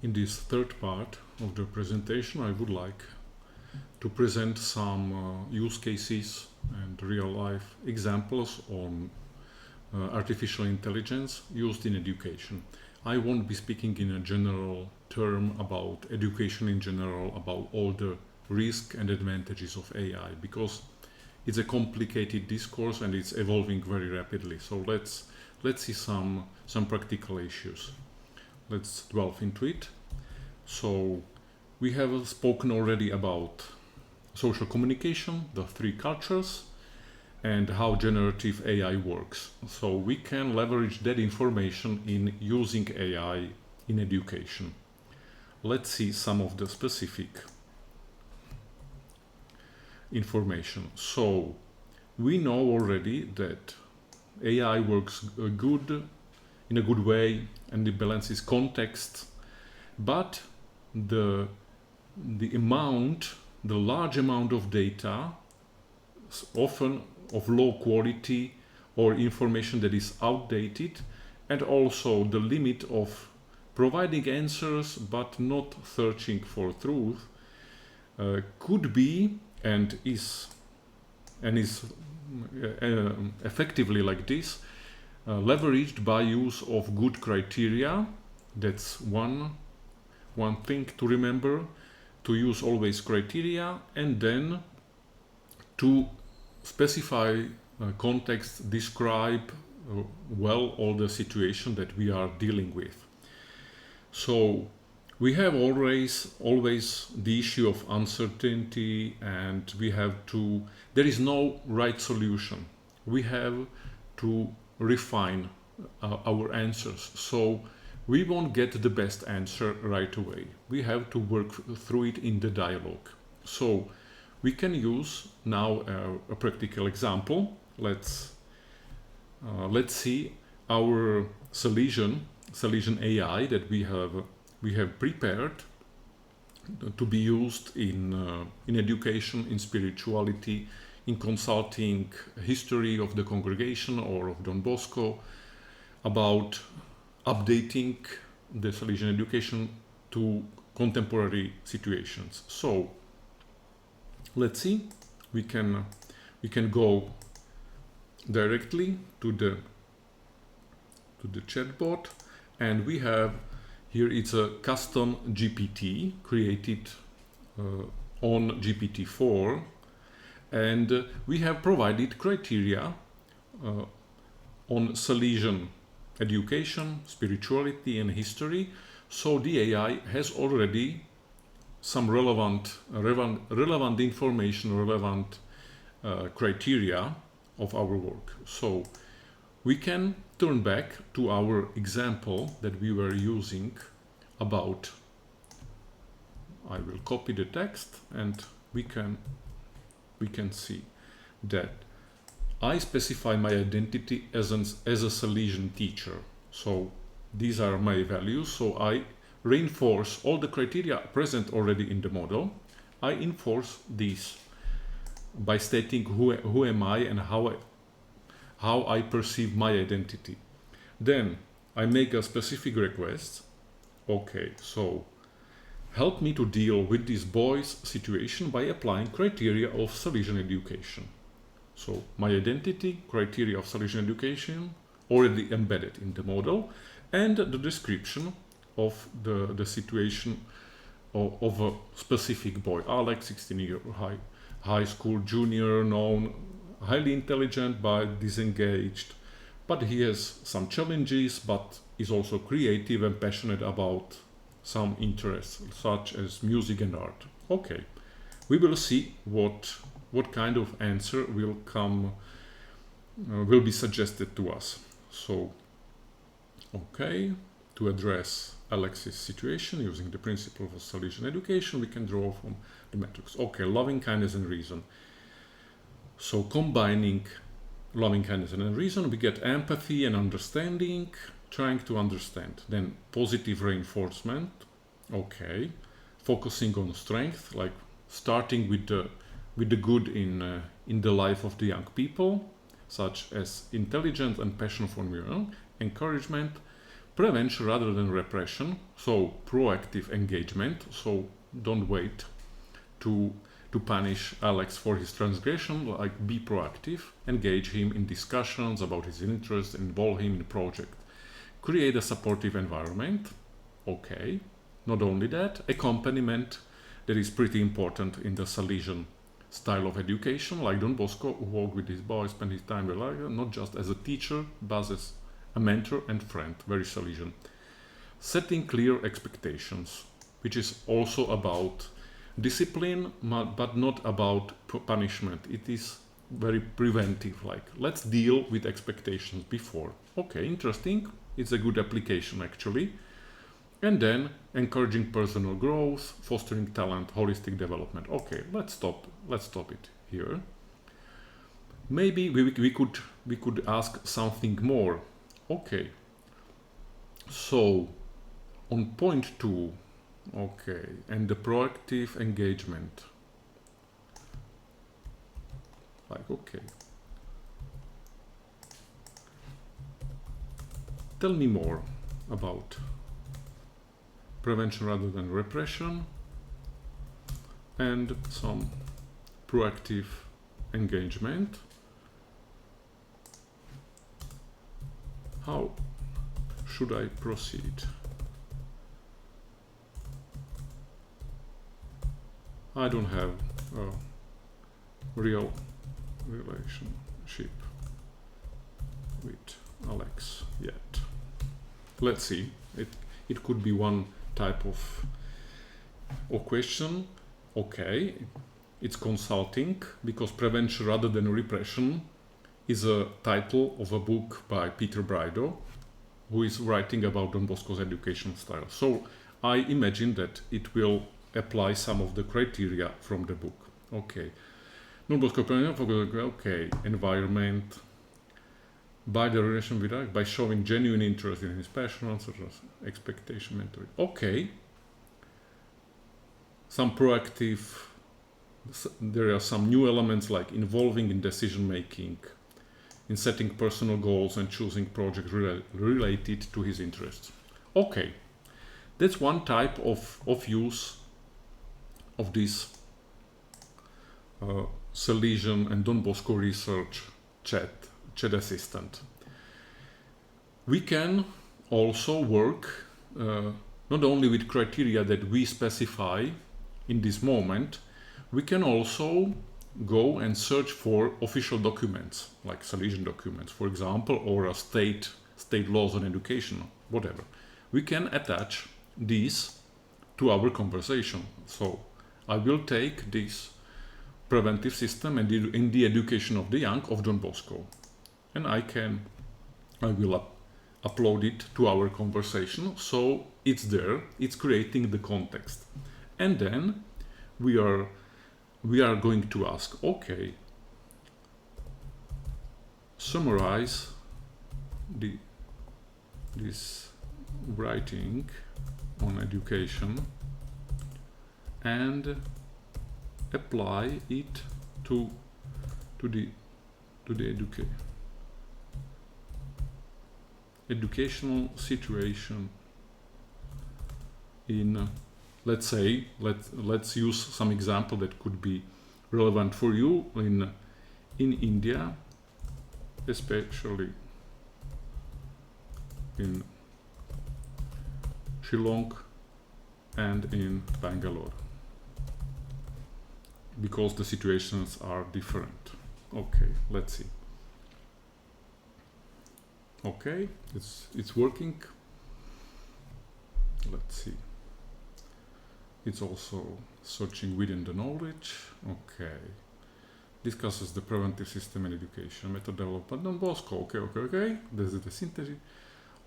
In this third part of the presentation, I would like to present some use cases and real-life examples on artificial intelligence used in education. I won't be speaking in a general term about education in general, about all the risks and advantages of AI, because it's a complicated discourse and it's evolving very rapidly. So let's see some practical issues. Let's delve into it. So we have spoken already about social communication, the three cultures, and how generative AI works. So we can leverage that information in using AI in education. Let's see some of the specific information. So we know already that AI works in a good way and it balances context, but the large amount of data, often of low quality or information that is outdated, and also the limit of providing answers but not searching for truth, could be and is effectively like this, leveraged by use of good criteria. That's one thing to remember, to use always criteria, and then to specify context, describe well all the situation that we are dealing with. So we have always the issue of uncertainty, and there is no right solution. We have to refine our answers. So we won't get the best answer right away. We have to work through it in the dialogue. So we can use now a practical example. Let's see our solution AI that we have prepared to be used in education, in spirituality, in consulting, history of the congregation or of Don Bosco, about updating the Salesian education to contemporary situations. So let's see, we can go directly to the chatbot, and we have here, it's a custom GPT created on GPT-4, and we have provided criteria on Salesian education, spirituality and history. So the AI has already some relevant information, relevant criteria of our work. So we can turn back to our example that we were using about, I will copy the text, and we can see that I specify my identity as a Salesian teacher. So these are my values. So I reinforce all the criteria present already in the model. I enforce these by stating who am I and how I perceive my identity. Then I make a specific request. Okay, so help me to deal with this boy's situation by applying criteria of Salesian education. So my identity, criteria of Salesian education already embedded in the model, and the description of the situation of a specific boy. Alex, 16-year high school junior, known, highly intelligent but disengaged, but he has some challenges, but is also creative and passionate about some interests such as music and art. Okay, we will see what kind of answer will be suggested to us. So okay, to address Alex's situation using the principle of Salesian education, we can draw from the matrix. Okay, loving kindness and reason. So combining loving kindness and reason, we get empathy and understanding, trying to understand. Then positive reinforcement. Okay, focusing on strength, like starting with the good in the life of the young people, such as intelligence and passion for learning. Encouragement, prevention rather than repression, so proactive engagement, so don't wait to punish Alex for his transgression, like be proactive, engage him in discussions about his interests, involve him in project. Create a supportive environment, okay. Not only that, accompaniment, that is pretty important in the Salesian style of education, like Don Bosco, who walked with his boys, spent his time with, not just as a teacher, but as a mentor and friend, very Salesian. Setting clear expectations, which is also about discipline, but not about punishment. It is very preventive, like let's deal with expectations before. Okay, interesting. It's a good application actually. And then encouraging personal growth, fostering talent, holistic development. Okay, let's stop it here. Maybe we could ask something more. Okay, so on point 2, okay, and the proactive engagement. Like, okay, tell me more about prevention rather than repression and some proactive engagement. How should I proceed? I don't have a real relationship with Alex yet. Let's see. It could be one type of question. Okay, it's consulting, because prevention rather than repression is a title of a book by Peter Brido, who is writing about Don Bosco's education style. So I imagine that it will apply some of the criteria from the book. Okay, Don Bosco, okay, environment, by the relation with us, by showing genuine interest in his passion, such as expectation, mentoring. Okay, some proactive, there are some new elements like involving in decision making, in setting personal goals and choosing projects related to his interests. Okay, that's one type of use of this Salesian and Don Bosco research chat assistant. We can also work not only with criteria that we specify in this moment, we can also go and search for official documents, like Salesian documents, for example, or a state laws on education, whatever. We can attach these to our conversation. So I will take this preventive system and in the education of the young of Don Bosco, and I will upload it to our conversation, so it's there, it's creating the context. And then we are going to ask, okay, summarize this writing on education and apply it to the educational situation in, let's say, let's use some example that could be relevant for you in India, especially in Shillong and in Bangalore, because the situations are different. Okay, let's see. Okay, it's working. Let's see. It's also searching within the knowledge. Okay. Discusses the preventive system and education, method development, Don Bosco. Okay. This is the synthesis.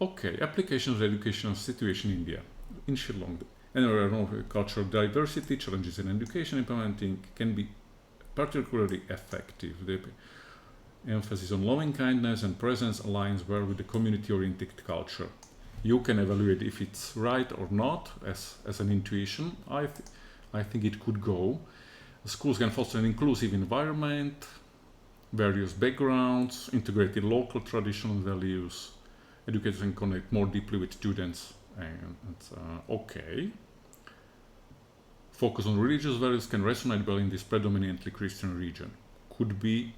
Okay, applications of educational situation in India, in Shillong. And cultural diversity, challenges in education implementing can be particularly effective. The emphasis on loving kindness and presence aligns well with the community-oriented culture. You can evaluate if it's right or not as an intuition. I think it could go. Schools can foster an inclusive environment, various backgrounds, integrated local traditional values, educators can connect more deeply with students. And okay. Focus on religious values can resonate well in this predominantly Christian region. Could be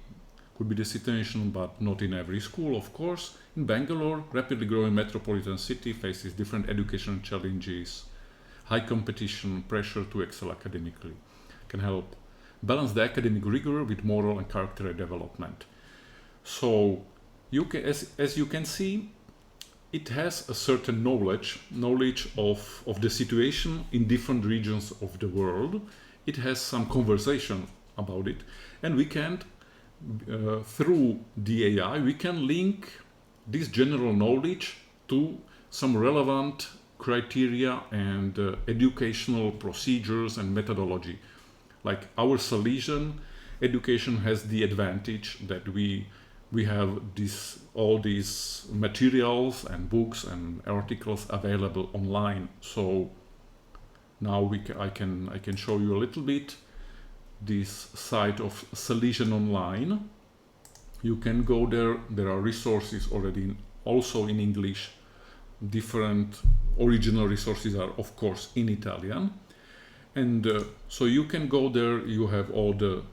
the situation, but not in every school, of course. In Bangalore, rapidly growing metropolitan city faces different educational challenges, high competition, pressure to excel academically. Can help balance the academic rigor with moral and character development. So, you can, as you can see, it has a certain knowledge of the situation in different regions of the world. It has some conversation about it, and we can through the AI, we can link this general knowledge to some relevant criteria and educational procedures and methodology. Like our Salesian education has the advantage that we have all these materials and books and articles available online. So now I can show you a little bit this site of Salesian Online. You can go there. There are resources already also in English. Different original resources are of course in Italian, and so you can go there. You have all the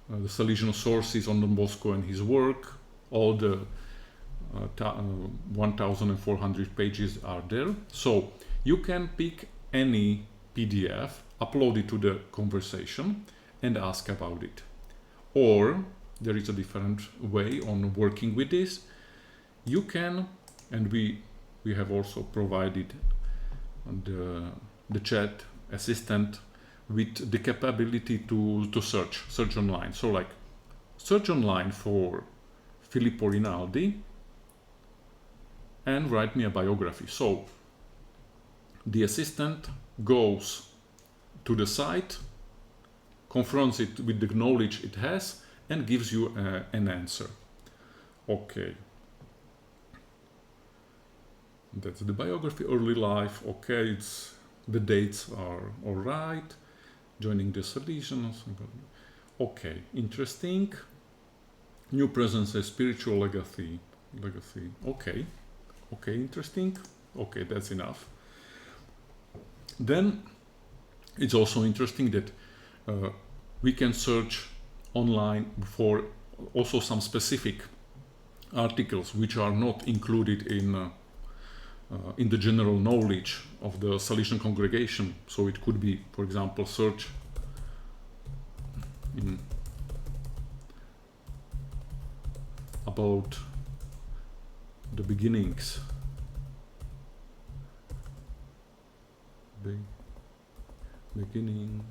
Salesian sources on Don Bosco and his work. All the 1,400 pages are there. So you can pick any PDF, upload it to the conversation and ask about it. Or there is a different way on working with this. You can, and we have also provided the chat assistant with the capability to search online. So like search online for Filippo Rinaldi and write me a biography. So the assistant goes to the site, confronts it with the knowledge it has, and gives you an answer. Okay. That's the biography, early life. Okay, the dates are all right. Joining the Salesian. Okay, interesting. New presence as spiritual legacy. Okay, interesting. Okay, that's enough. Then it's also interesting that we can search online for also some specific articles which are not included in the general knowledge of the Salesian congregation. So it could be, for example, search about the beginnings, beginning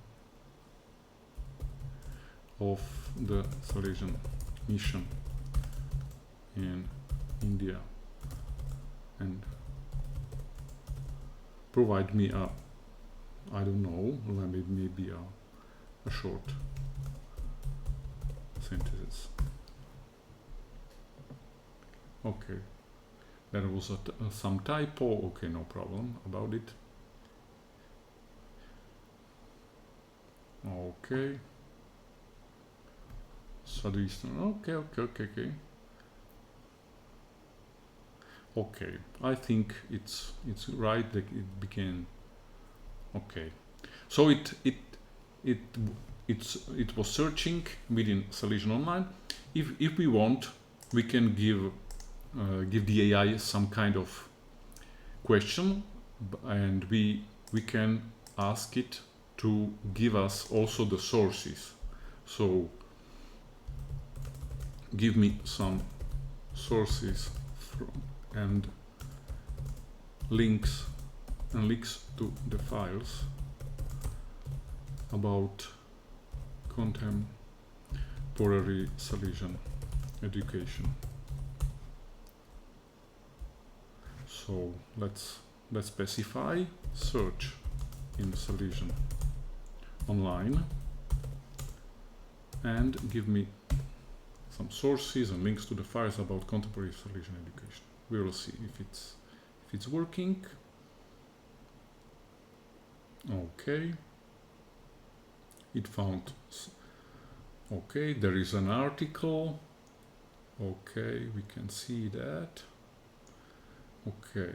of the Salesian mission in India, and provide me a, I don't know, maybe a short sentence. Okay, there was some typo. Okay, no problem about it. Okay. Southeastern. Okay. Okay, I think it's right that it became okay. So it was searching within Salesian Online. If we want, we can give the AI some kind of question, and we can ask it to give us also the sources. So give me some sources and links to the files about contemporary Salesian education. So let's specify search in Salesian Online and give me some sources and links to the files about contemporary Salesian education. We will see if it's working. Okay. It found. Okay, there is an article. Okay, we can see that. Okay.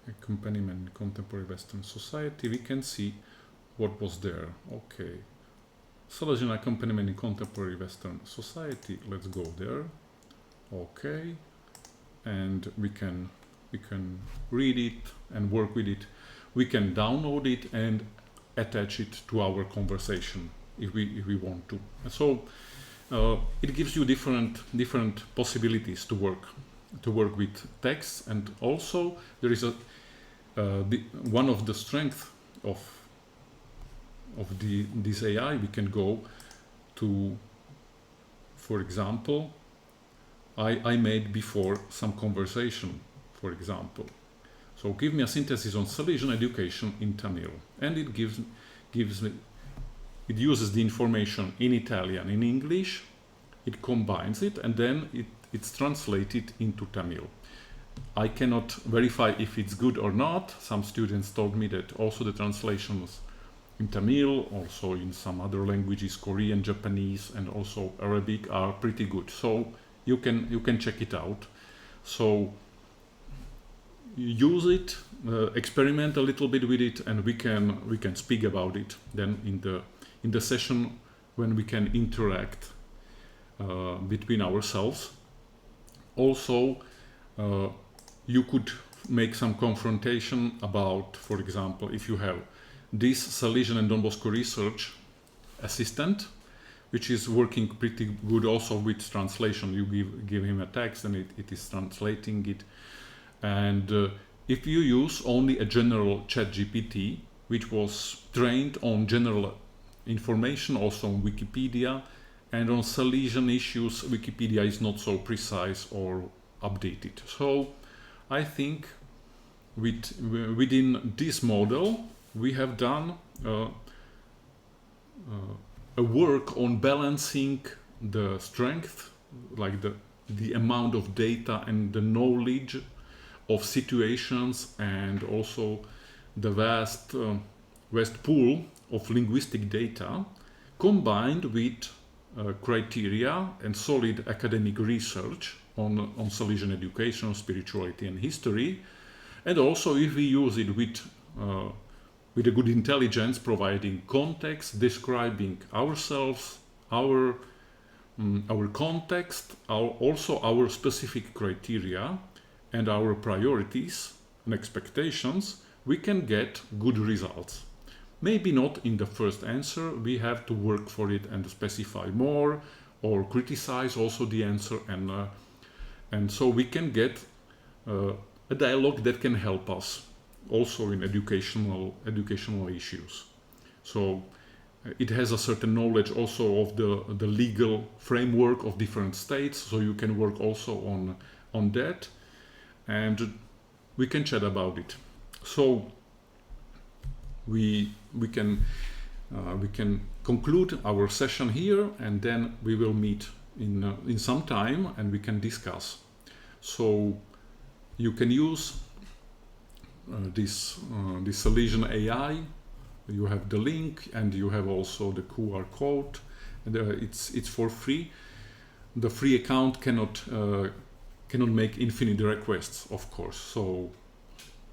Accompaniment in contemporary Western society. We can see what was there. Okay. Salesian accompaniment in contemporary Western society. Let's go there. Okay. And we can read it and work with it. We can download it and attach it to our conversation if we want to. So it gives you different possibilities to work with text, and also there is one of the strengths of this AI. We can go to, for example, I made before some conversation, for example. So give me a synthesis on Salesian education in Tamil, and it gives me, it uses the information in Italian, in English, it combines it, and then it's translated into Tamil. I cannot verify if it's good or not. Some students told me that also the translations in Tamil, also in some other languages, Korean, Japanese, and also Arabic, are pretty good. So you can check it out. So use it, experiment a little bit with it, and we can speak about it then in the session when we can interact between ourselves. Also, you could make some confrontation about, for example, if you have this Salesian and Don Bosco research assistant, which is working pretty good also with translation. You give him a text and it is translating it. And if you use only a general chat GPT, which was trained on general information, also on Wikipedia, and on Salesian issues, Wikipedia is not so precise or updated. So I think within this model, we have done a work on balancing the strength, like the amount of data and the knowledge of situations, and also the vast pool of linguistic data, combined with criteria and solid academic research on Salesian education, spirituality and history. And also if we use it with a good intelligence, providing context, describing ourselves, our context, also our specific criteria and our priorities and expectations, we can get good results. Maybe not in the first answer, we have to work for it and specify more or criticize also the answer, and so we can get a dialogue that can help us also in educational issues. So it has a certain knowledge also of the legal framework of different states, so you can work also on that, and we can chat about it. So we can conclude our session here, and then we will meet in some time and we can discuss. So you can use this Salesian AI. You have the link and you have also the QR code, and it's for free. The free account cannot make infinite requests, of course, so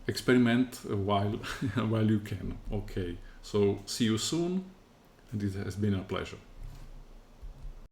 experiment while while you can. Okay, so see you soon, and it has been a pleasure.